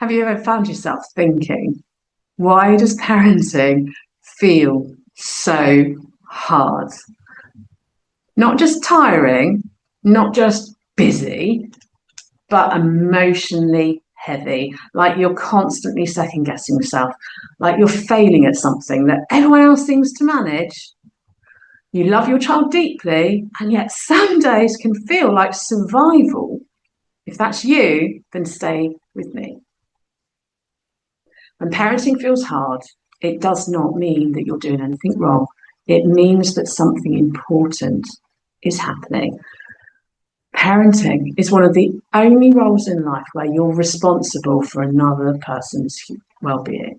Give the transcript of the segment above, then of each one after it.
Have you ever found yourself thinking, why does parenting feel so hard? Not just tiring, not just busy, but emotionally heavy. Like you're constantly second guessing yourself, like you're failing at something that everyone else seems to manage. You love your child deeply, and yet some days can feel like survival. If that's you, then stay with me. When parenting feels hard, it does not mean that you're doing anything wrong. It means that something important is happening. Parenting is one of the only roles in life where you're responsible for another person's well-being,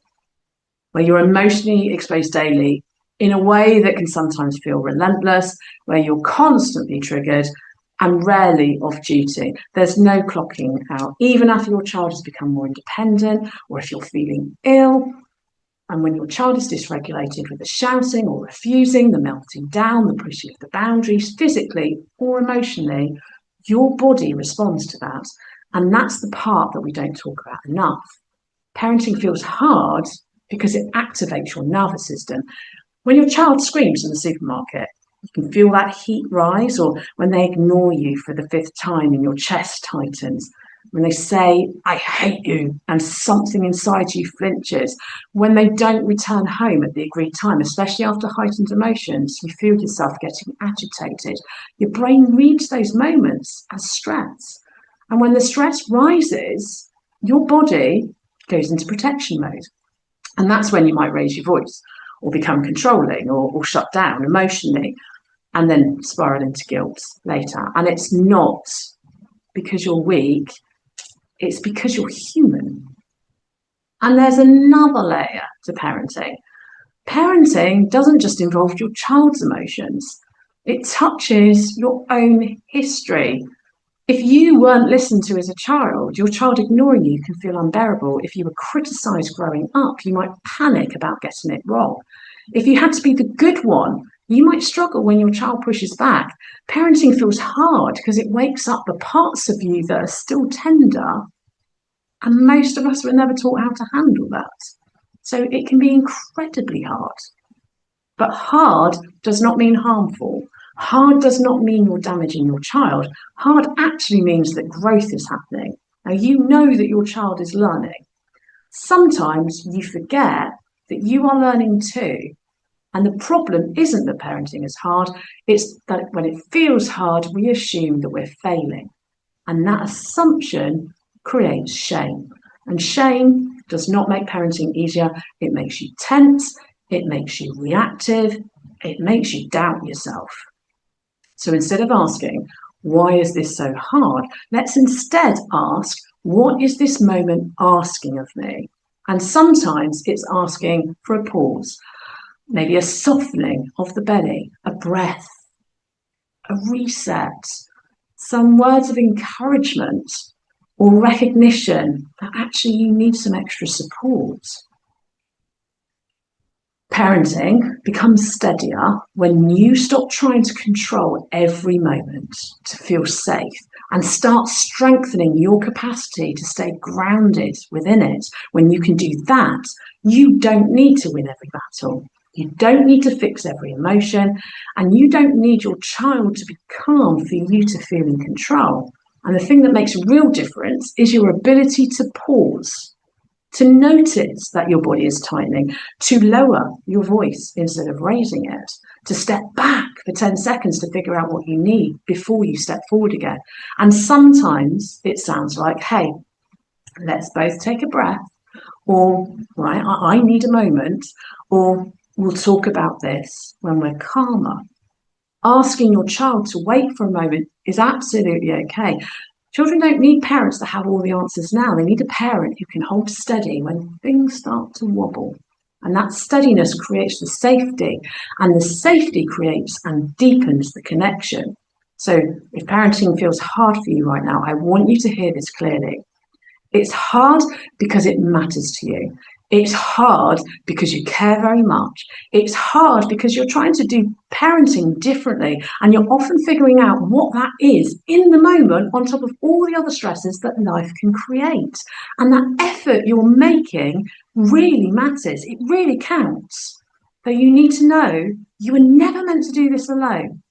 where you're emotionally exposed daily in a way that can sometimes feel relentless, where you're constantly triggered and rarely off duty. There's no clocking out, even after your child has become more independent or if you're feeling ill. And when your child is dysregulated with the shouting or refusing, the melting down, the pushing of the boundaries, physically or emotionally, your body responds to that. And that's the part that we don't talk about enough. Parenting feels hard because it activates your nervous system. When your child screams in the supermarket, you can feel that heat rise, or when they ignore you for the fifth time and your chest tightens, when they say, I hate you, and something inside you flinches, when they don't return home at the agreed time, especially after heightened emotions, you feel yourself getting agitated. Your brain reads those moments as stress. And when the stress rises, your body goes into protection mode. And that's when you might raise your voice or become controlling or shut down emotionally and then spiral into guilt later. And it's not because you're weak, it's because you're human. And there's another layer to parenting. Parenting doesn't just involve your child's emotions, it touches your own history. If you weren't listened to as a child, your child ignoring you can feel unbearable. If you were criticised growing up, you might panic about getting it wrong. If you had to be the good one, you might struggle when your child pushes back. Parenting feels hard because it wakes up the parts of you that are still tender, and most of us were never taught how to handle that. So it can be incredibly hard. But hard does not mean harmful. Hard does not mean you're damaging your child. Hard actually means that growth is happening. Now, you know that your child is learning. Sometimes you forget that you are learning too. And the problem isn't that parenting is hard, it's that when it feels hard, we assume that we're failing. And that assumption creates shame. And shame does not make parenting easier. It makes you tense, it makes you reactive, it makes you doubt yourself. So instead of asking, why is this so hard? Let's instead ask, what is this moment asking of me? And sometimes it's asking for a pause, maybe a softening of the belly, a breath, a reset, some words of encouragement or recognition that actually you need some extra support. Parenting becomes steadier when you stop trying to control every moment to feel safe and start strengthening your capacity to stay grounded within it. When you can do that, you don't need to win every battle. You don't need to fix every emotion, and you don't need your child to be calm for you to feel in control. And the thing that makes a real difference is your ability to pause, to notice that your body is tightening, to lower your voice instead of raising it, to step back for 10 seconds to figure out what you need before you step forward again. And sometimes it sounds like, hey, let's both take a breath, or right, I need a moment, or we'll talk about this when we're calmer. Asking your child to wait for a moment is absolutely okay. Children don't need parents that have all the answers now. They need a parent who can hold steady when things start to wobble. And that steadiness creates the safety, and the safety creates and deepens the connection. So if parenting feels hard for you right now, I want you to hear this clearly. It's hard because it matters to you. It's hard because you care very much. It's hard because you're trying to do parenting differently and you're often figuring out what that is in the moment on top of all the other stresses that life can create. And that effort you're making really matters. It really counts. But you need to know you were never meant to do this alone.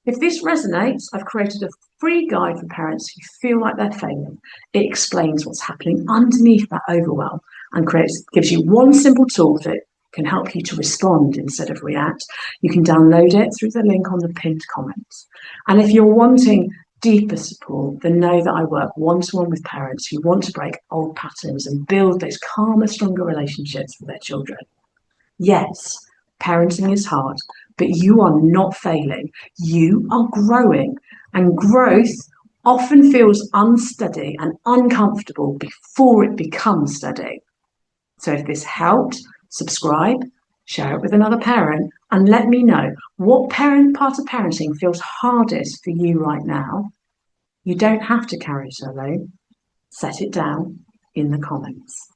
If this resonates, I've created a free guide for parents who feel like they're failing. It explains what's happening underneath that overwhelm and gives you one simple tool that can help you to respond instead of react. You can download it through the link on the pinned comments. And if you're wanting deeper support, then know that I work one-to-one with parents who want to break old patterns and build those calmer, stronger relationships with their children. Yes, parenting is hard, but you are not failing. You are growing, and growth often feels unsteady and uncomfortable before it becomes steady. So if this helped, subscribe, share it with another parent, and let me know what part of parenting feels hardest for you right now. You don't have to carry it alone. Set it down in the comments.